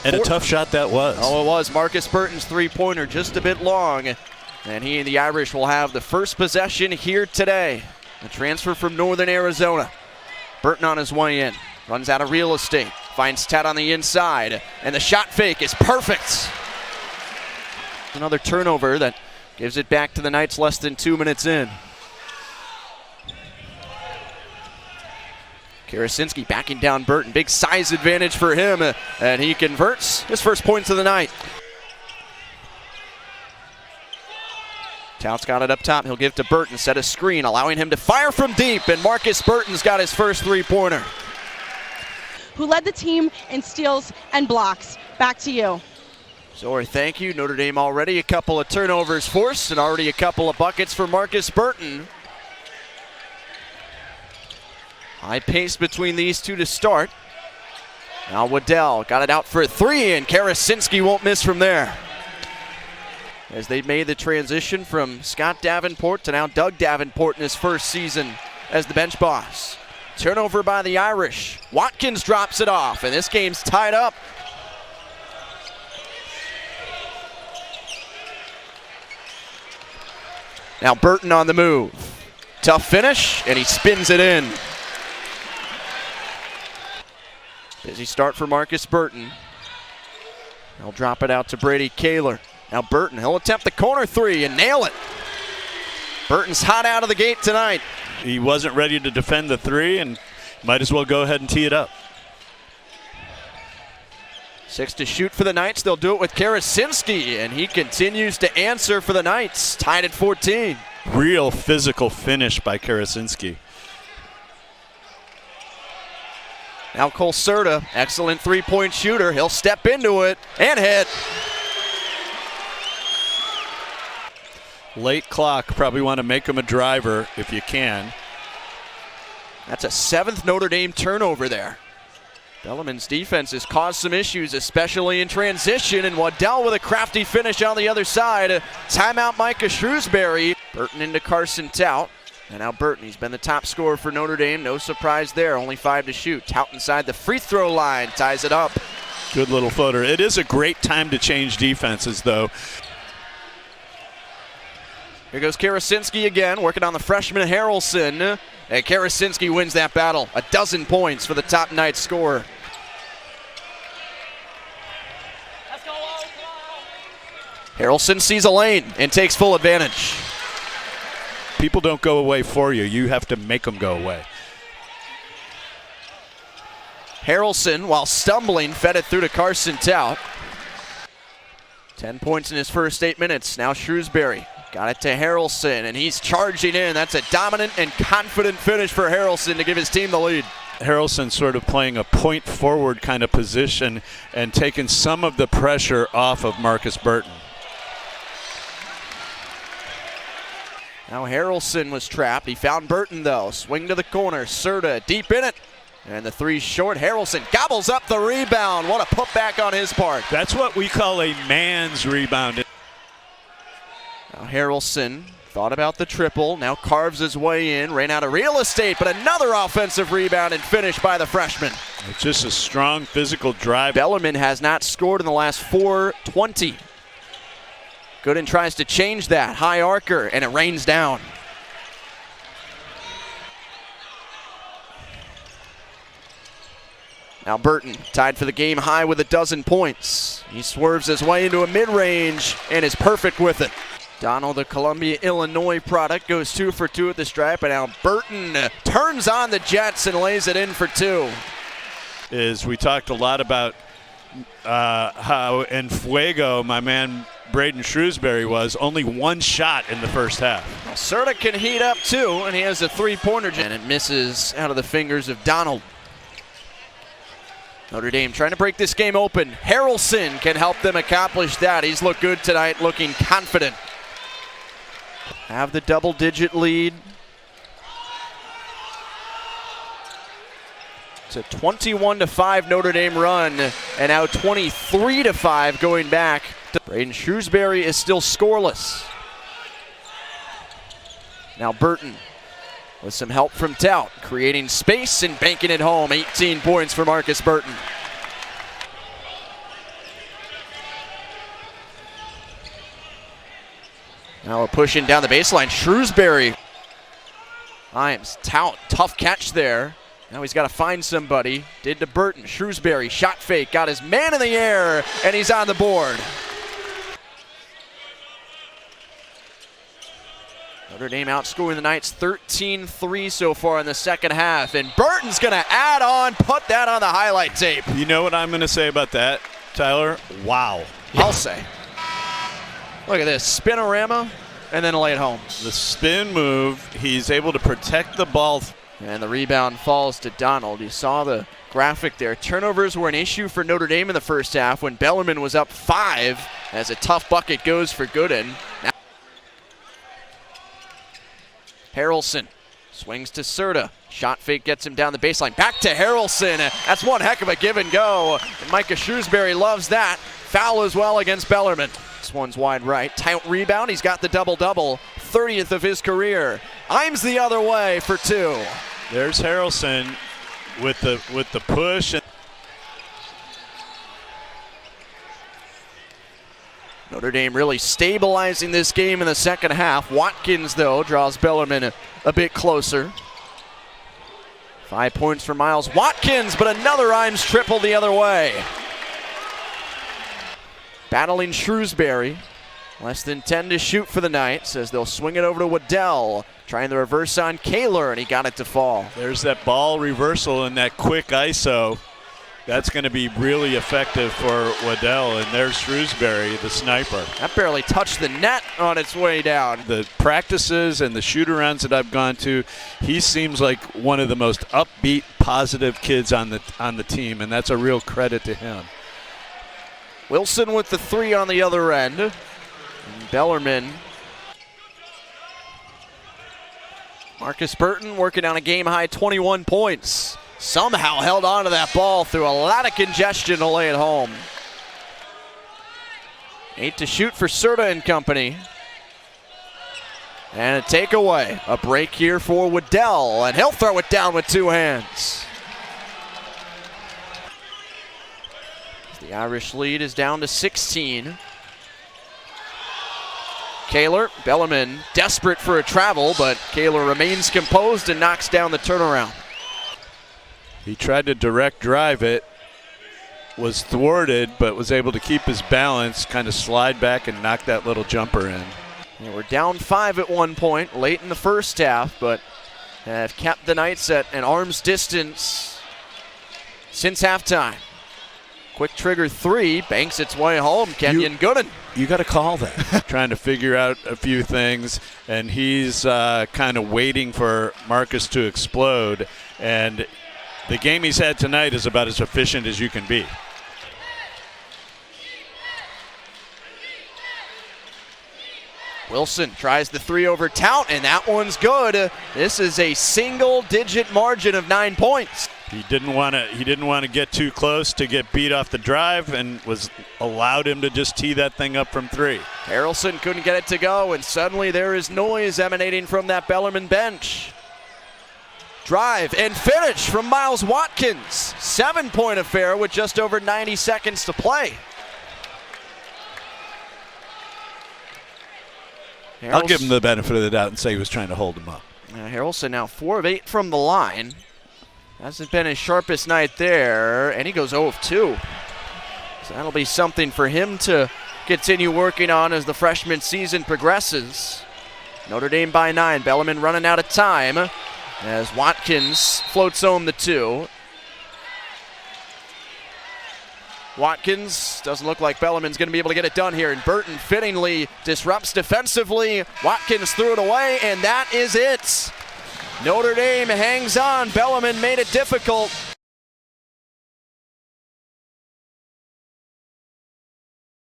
And a tough shot that was. Oh, it was. Markus Burton's three-pointer just a bit long. And he and the Irish will have the first possession here today. The transfer from Northern Arizona. Burton on his way in. Runs out of real estate. Finds Towt on the inside. And the shot fake is perfect. Another turnover that gives it back to the Knights less than 2 minutes in. Karasinski backing down Burton. Big size advantage for him. And he converts his first points of the night. Tout's got it up top. He'll give to Burton. Set a screen, allowing him to fire from deep. And Markus Burton's got his first three-pointer. Who led the team in steals and blocks. Back to you. Zori, thank you. Notre Dame already a couple of turnovers forced and already a couple of buckets for Markus Burton. High pace between these two to start. Now Waddell got it out for a three, and Karasinski won't miss from there. As they made the transition from Scott Davenport to now Doug Davenport in his first season as the bench boss. Turnover by the Irish. Watkins drops it off, and this game's tied up. Now Burton on the move. Tough finish, and he spins it in. Busy start for Markus Burton. He'll drop it out to Brady Kaler. Now Burton, he'll attempt the corner three and nail it. Burton's hot out of the gate tonight. He wasn't ready to defend the three and might as well go ahead and tee it up. 6 to shoot for the Knights. They'll do it with Karasinski, and he continues to answer for the Knights. Tied at 14. Real physical finish by Karasinski. Now Cole Certa, excellent three-point shooter. He'll step into it and hit. Late clock, probably want to make him a driver if you can. That's a 7th Notre Dame turnover there. Bellarmine's defense has caused some issues, especially in transition, and Waddell with a crafty finish on the other side. Timeout Micah Shrewsbury. Burton into Carson Towt. And now Burton, he's been the top scorer for Notre Dame. No surprise there, only 5 to shoot. Towt inside the free throw line, ties it up. Good little floater. It is a great time to change defenses, though. Here goes Karasinski again, working on the freshman Haralson. And Karasinski wins that battle. 12 points for the top Knights scorer. Haralson sees a lane and takes full advantage. People don't go away for you. You have to make them go away. Haralson, while stumbling, fed it through to Carson Towt. 10 points in his first 8 minutes. Now Shrewsbury got it to Haralson, and he's charging in. That's a dominant and confident finish for Haralson to give his team the lead. Haralson sort of playing a point forward kind of position and taking some of the pressure off of Markus Burton. Now Haralson was trapped. He found Burton, though. Swing to the corner. Certa deep in it. And the three short. Haralson gobbles up the rebound. What a putback on his part. That's what we call a man's rebound. Now Haralson thought about the triple. Now carves his way in. Ran out of real estate, but another offensive rebound and finish by the freshman. It's just a strong physical drive. Bellarmine has not scored in the last 4:20. Gooden tries to change that. High arcer, and it rains down. Now Burton tied for the game high with 12 points. He swerves his way into a mid-range and is perfect with it. Donald, the Columbia, Illinois product, goes 2 for 2 at the stripe, and now Burton turns on the Jets and lays it in for 2. We talked a lot about how en fuego my man Braden Shrewsbury was. Only one shot in the first half. Well, Certa can heat up too, and he has a three-pointer, and it misses out of the fingers of Donald. Notre Dame trying to break this game open. Haralson can help them accomplish that. He's looked good tonight, looking confident. Have the double-digit lead. It's a 21-5 Notre Dame run, and now 23-5 going back. Braden Shrewsbury is still scoreless. Now Burton with some help from Towt, creating space and banking it home. 18 points for Markus Burton. Now we're pushing down the baseline. Shrewsbury. Imes, Towt, tough catch there. Now he's got to find somebody. Did to Burton. Shrewsbury, shot fake, got his man in the air, and he's on the board. Notre Dame outscoring the Knights 13-3 so far in the second half, and Burton's going to add on, put that on the highlight tape. You know what I'm going to say about that, Tyler? Wow. I'll say. Look at this, spinorama, and then lay it home. The spin move, he's able to protect the ball. And the rebound falls to Donald. You saw the graphic there. Turnovers were an issue for Notre Dame in the first half when Bellarmine was up 5 as a tough bucket goes for Gooden. Now Haralson swings to Certa. Shot fake gets him down the baseline. Back to Haralson. That's one heck of a give and go. And Micah Shrewsbury loves that. Foul as well against Bellarmine. This one's wide right. Tight rebound. He's got the double-double. 30th of his career. Imes the other way for 2. There's Haralson with the push. Notre Dame really stabilizing this game in the second half. Watkins, though, draws Bellarmine a bit closer. 5 points for Miles Watkins, but another Imes triple the other way. Battling Shrewsbury. Less than 10 to shoot for the Knights as they'll swing it over to Waddell. Trying the reverse on Kaler, and he got it to fall. There's that ball reversal and that quick ISO. That's going to be really effective for Waddell, and there's Shrewsbury, the sniper. That barely touched the net on its way down. The practices and the shoot-arounds that I've gone to, he seems like one of the most upbeat, positive kids on the team, and that's a real credit to him. Wilson with the 3 on the other end. And Bellarmine. Markus Burton working on a game-high 21 points. Somehow held on to that ball through a lot of congestion to lay it home. 8 to shoot for Certa and company. And a takeaway. A break here for Waddell, and he'll throw it down with 2 hands. The Irish lead is down to 16. Kaler, Bellarmine desperate for a travel, but Kaler remains composed and knocks down the turnaround. He tried to direct drive it, was thwarted, but was able to keep his balance, kind of slide back and knock that little jumper in. Yeah, we're down 5 at one point late in the first half, but have kept the Knights at an arm's distance since halftime. Quick trigger 3, banks its way home. Kenyon Gooden. You got to call that. Trying to figure out a few things, and he's kind of waiting for Markus to explode. And the game he's had tonight is about as efficient as you can be. Wilson tries the 3 over Towt, and that one's good. This is a single-digit margin of 9 points. He didn't want to get too close to get beat off the drive, and allowed him to just tee that thing up from 3. Haralson couldn't get it to go, and suddenly there is noise emanating from that Bellarmine bench. Drive and finish from Miles Watkins. 7-point affair with just over 90 seconds to play. I'll give him the benefit of the doubt and say he was trying to hold him up. Haralson now 4 of 8 from the line. Hasn't been his sharpest night there, and he goes 0 of 2. So that'll be something for him to continue working on as the freshman season progresses. Notre Dame by 9. Bellarmine running out of time as Watkins floats home the 2. Watkins doesn't look like Bellarmine's going to be able to get it done here, and Burton fittingly disrupts defensively. Watkins threw it away, and that is it. Notre Dame hangs on. Bellarmine made it difficult.